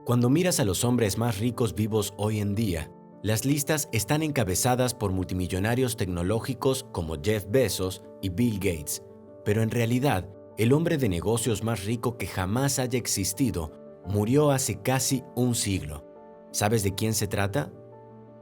Cuando miras a los hombres más ricos vivos hoy en día, las listas están encabezadas por multimillonarios tecnológicos como Jeff Bezos y Bill Gates, pero en realidad, el hombre de negocios más rico que jamás haya existido murió hace casi un siglo. ¿Sabes de quién se trata?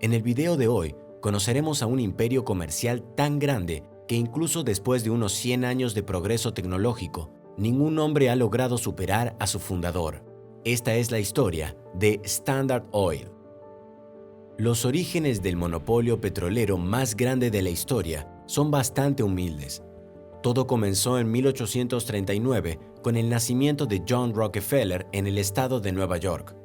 En el video de hoy, conoceremos a un imperio comercial tan grande que incluso después de unos 100 años de progreso tecnológico, ningún hombre ha logrado superar a su fundador. Esta es la historia de Standard Oil. Los orígenes del monopolio petrolero más grande de la historia son bastante humildes. Todo comenzó en 1839 con el nacimiento de John Rockefeller en el estado de Nueva York.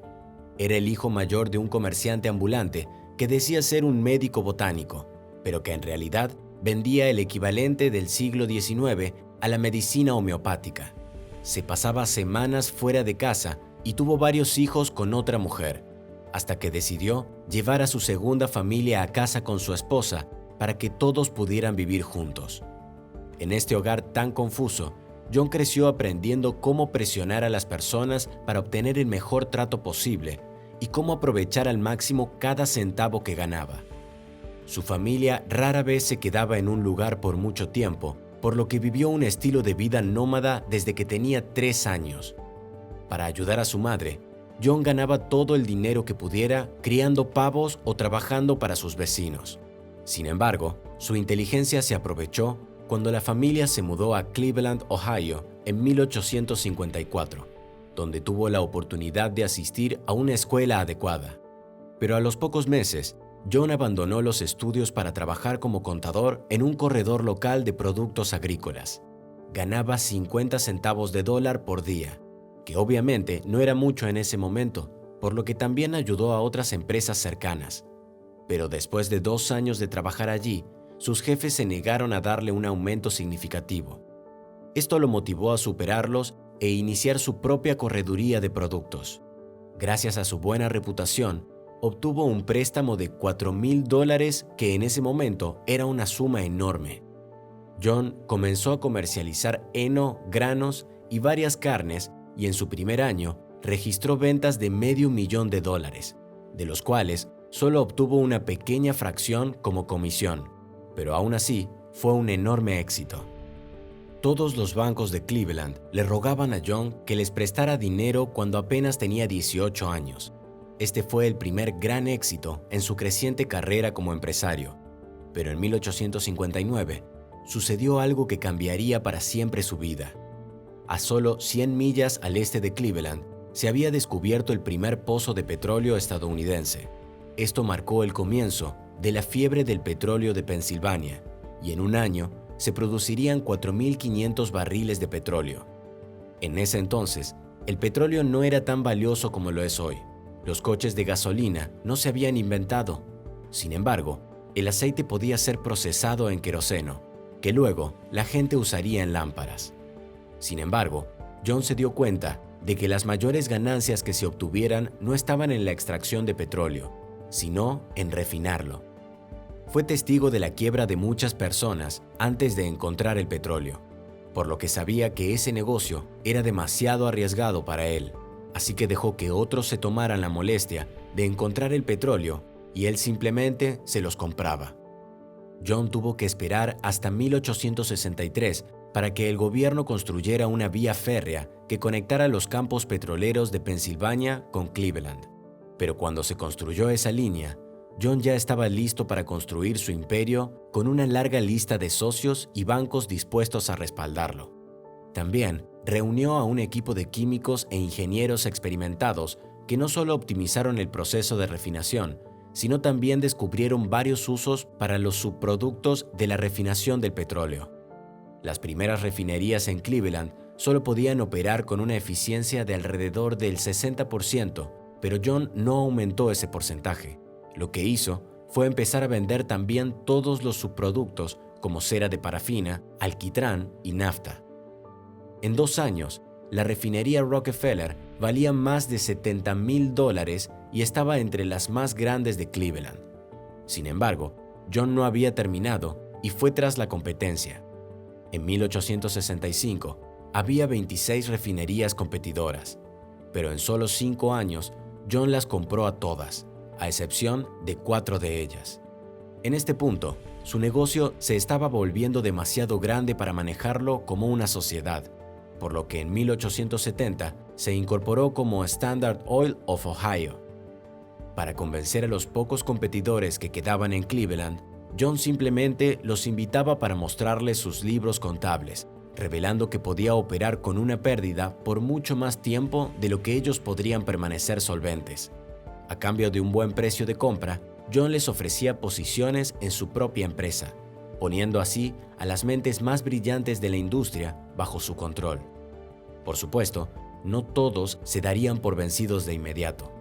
Era el hijo mayor de un comerciante ambulante que decía ser un médico botánico, pero que en realidad vendía el equivalente del siglo XIX a la medicina homeopática. Se pasaba semanas fuera de casa y tuvo varios hijos con otra mujer, hasta que decidió llevar a su segunda familia a casa con su esposa para que todos pudieran vivir juntos. En este hogar tan confuso, John creció aprendiendo cómo presionar a las personas para obtener el mejor trato posible y cómo aprovechar al máximo cada centavo que ganaba. Su familia rara vez se quedaba en un lugar por mucho tiempo, por lo que vivió un estilo de vida nómada desde que tenía 3 años. Para ayudar a su madre, John ganaba todo el dinero que pudiera criando pavos o trabajando para sus vecinos. Sin embargo, su inteligencia se aprovechó cuando la familia se mudó a Cleveland, Ohio, en 1854, donde tuvo la oportunidad de asistir a una escuela adecuada. Pero a los pocos meses, John abandonó los estudios para trabajar como contador en un corredor local de productos agrícolas. Ganaba 50 centavos de dólar por día, que obviamente no era mucho en ese momento, por lo que también ayudó a otras empresas cercanas. Pero después de 2 años de trabajar allí, sus jefes se negaron a darle un aumento significativo. Esto lo motivó a superarlos e iniciar su propia correduría de productos. Gracias a su buena reputación, obtuvo un préstamo de $4,000 que en ese momento era una suma enorme. John comenzó a comercializar heno, granos y varias carnes y en su primer año registró ventas de $500,000, de los cuales solo obtuvo una pequeña fracción como comisión, pero aún así fue un enorme éxito. Todos los bancos de Cleveland le rogaban a John que les prestara dinero cuando apenas tenía 18 años. Este fue el primer gran éxito en su creciente carrera como empresario. Pero en 1859 sucedió algo que cambiaría para siempre su vida. A solo 100 millas al este de Cleveland se había descubierto el primer pozo de petróleo estadounidense. Esto marcó el comienzo de la fiebre del petróleo de Pensilvania, y en un año se producirían 4,500 barriles de petróleo. En ese entonces, el petróleo no era tan valioso como lo es hoy. Los coches de gasolina no se habían inventado. Sin embargo, el aceite podía ser procesado en queroseno, que luego la gente usaría en lámparas. Sin embargo, John se dio cuenta de que las mayores ganancias que se obtuvieran no estaban en la extracción de petróleo, sino en refinarlo. Fue testigo de la quiebra de muchas personas antes de encontrar el petróleo, por lo que sabía que ese negocio era demasiado arriesgado para él, así que dejó que otros se tomaran la molestia de encontrar el petróleo y él simplemente se los compraba. John tuvo que esperar hasta 1863 para que el gobierno construyera una vía férrea que conectara los campos petroleros de Pensilvania con Cleveland. Pero cuando se construyó esa línea, John ya estaba listo para construir su imperio con una larga lista de socios y bancos dispuestos a respaldarlo. También reunió a un equipo de químicos e ingenieros experimentados que no solo optimizaron el proceso de refinación, sino también descubrieron varios usos para los subproductos de la refinación del petróleo. Las primeras refinerías en Cleveland solo podían operar con una eficiencia de alrededor del 60%, pero John no aumentó ese porcentaje. Lo que hizo fue empezar a vender también todos los subproductos como cera de parafina, alquitrán y nafta. En 2 años, la refinería Rockefeller valía más de $70,000 y estaba entre las más grandes de Cleveland. Sin embargo, John no había terminado y fue tras la competencia. En 1865, había 26 refinerías competidoras, pero en solo 5 años John las compró a todas, a excepción de 4 de ellas. En este punto, su negocio se estaba volviendo demasiado grande para manejarlo como una sociedad, por lo que en 1870 se incorporó como Standard Oil of Ohio. Para convencer a los pocos competidores que quedaban en Cleveland, John simplemente los invitaba para mostrarles sus libros contables, revelando que podía operar con una pérdida por mucho más tiempo de lo que ellos podrían permanecer solventes. A cambio de un buen precio de compra, John les ofrecía posiciones en su propia empresa, poniendo así a las mentes más brillantes de la industria bajo su control. Por supuesto, no todos se darían por vencidos de inmediato.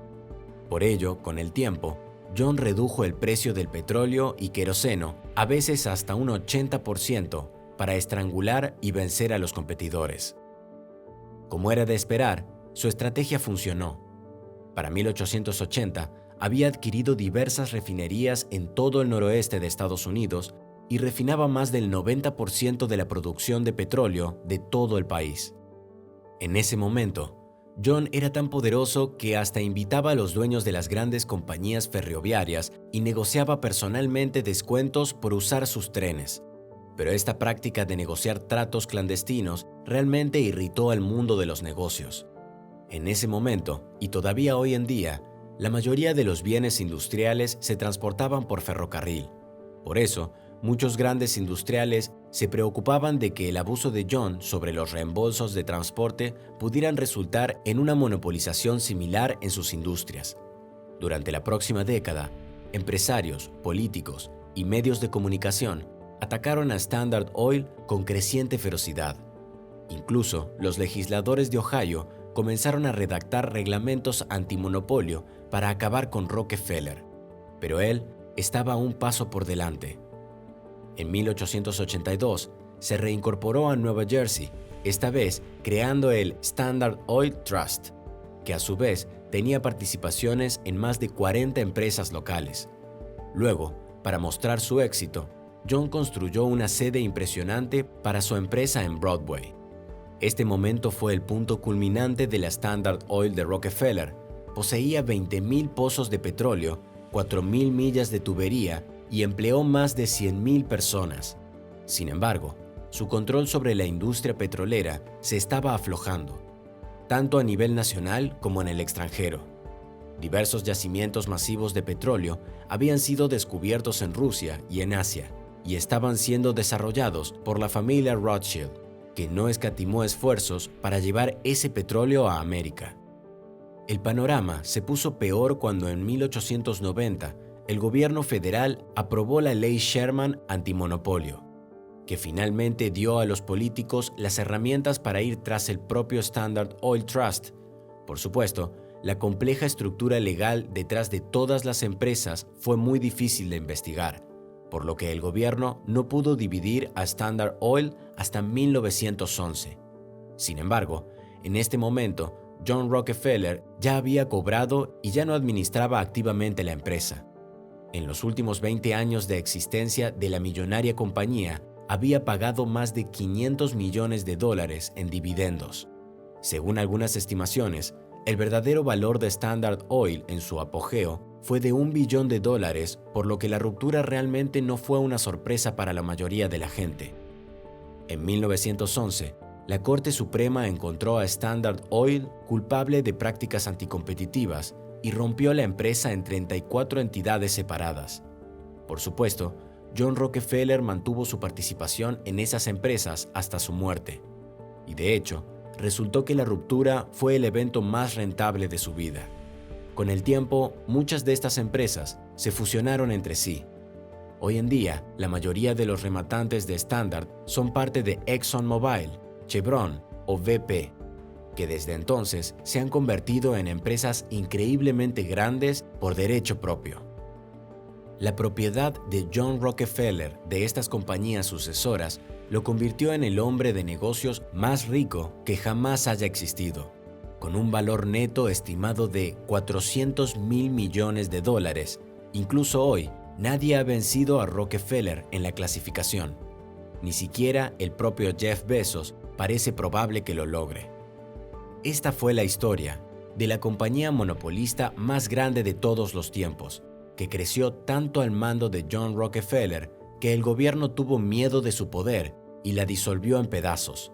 Por ello, con el tiempo, John redujo el precio del petróleo y queroseno a veces hasta un 80% para estrangular y vencer a los competidores. Como era de esperar, su estrategia funcionó. Para 1880, había adquirido diversas refinerías en todo el noroeste de Estados Unidos y refinaba más del 90% de la producción de petróleo de todo el país. En ese momento, John era tan poderoso que hasta invitaba a los dueños de las grandes compañías ferroviarias y negociaba personalmente descuentos por usar sus trenes. Pero esta práctica de negociar tratos clandestinos realmente irritó al mundo de los negocios. En ese momento, y todavía hoy en día, la mayoría de los bienes industriales se transportaban por ferrocarril. Por eso, muchos grandes industriales se preocupaban de que el abuso de John sobre los reembolsos de transporte pudieran resultar en una monopolización similar en sus industrias. Durante la próxima década, empresarios, políticos y medios de comunicación atacaron a Standard Oil con creciente ferocidad. Incluso los legisladores de Ohio comenzaron a redactar reglamentos antimonopolio para acabar con Rockefeller, pero él estaba un paso por delante. En 1882 se reincorporó a Nueva Jersey, esta vez creando el Standard Oil Trust, que a su vez tenía participaciones en más de 40 empresas locales. Luego, para mostrar su éxito, John construyó una sede impresionante para su empresa en Broadway. Este momento fue el punto culminante de la Standard Oil de Rockefeller. Poseía 20,000 pozos de petróleo, 4,000 millas de tubería y empleó más de 100,000 personas. Sin embargo, su control sobre la industria petrolera se estaba aflojando, tanto a nivel nacional como en el extranjero. Diversos yacimientos masivos de petróleo habían sido descubiertos en Rusia y en Asia, y estaban siendo desarrollados por la familia Rothschild, que no escatimó esfuerzos para llevar ese petróleo a América. El panorama se puso peor cuando en 1890 el gobierno federal aprobó la Ley Sherman antimonopolio, que finalmente dio a los políticos las herramientas para ir tras el propio Standard Oil Trust. Por supuesto, la compleja estructura legal detrás de todas las empresas fue muy difícil de investigar, por lo que el gobierno no pudo dividir a Standard Oil hasta 1911. Sin embargo, en este momento, John Rockefeller ya había cobrado y ya no administraba activamente la empresa. En los últimos 20 años de existencia de la millonaria compañía, había pagado más de $500 millones en dividendos. Según algunas estimaciones, el verdadero valor de Standard Oil en su apogeo fue de $1 billón, por lo que la ruptura realmente no fue una sorpresa para la mayoría de la gente. En 1911, la Corte Suprema encontró a Standard Oil culpable de prácticas anticompetitivas y rompió la empresa en 34 entidades separadas. Por supuesto, John Rockefeller mantuvo su participación en esas empresas hasta su muerte. Y de hecho, resultó que la ruptura fue el evento más rentable de su vida. Con el tiempo, muchas de estas empresas se fusionaron entre sí. Hoy en día, la mayoría de los rematantes de Standard son parte de ExxonMobil, Chevron o BP, que desde entonces se han convertido en empresas increíblemente grandes por derecho propio. La propiedad de John Rockefeller de estas compañías sucesoras lo convirtió en el hombre de negocios más rico que jamás haya existido, con un valor neto estimado de $400,000 millones. Incluso hoy, nadie ha vencido a Rockefeller en la clasificación. Ni siquiera el propio Jeff Bezos parece probable que lo logre. Esta fue la historia de la compañía monopolista más grande de todos los tiempos, que creció tanto al mando de John Rockefeller que el gobierno tuvo miedo de su poder y la disolvió en pedazos.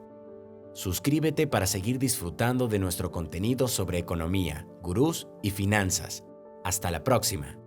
Suscríbete para seguir disfrutando de nuestro contenido sobre economía, gurús y finanzas. Hasta la próxima.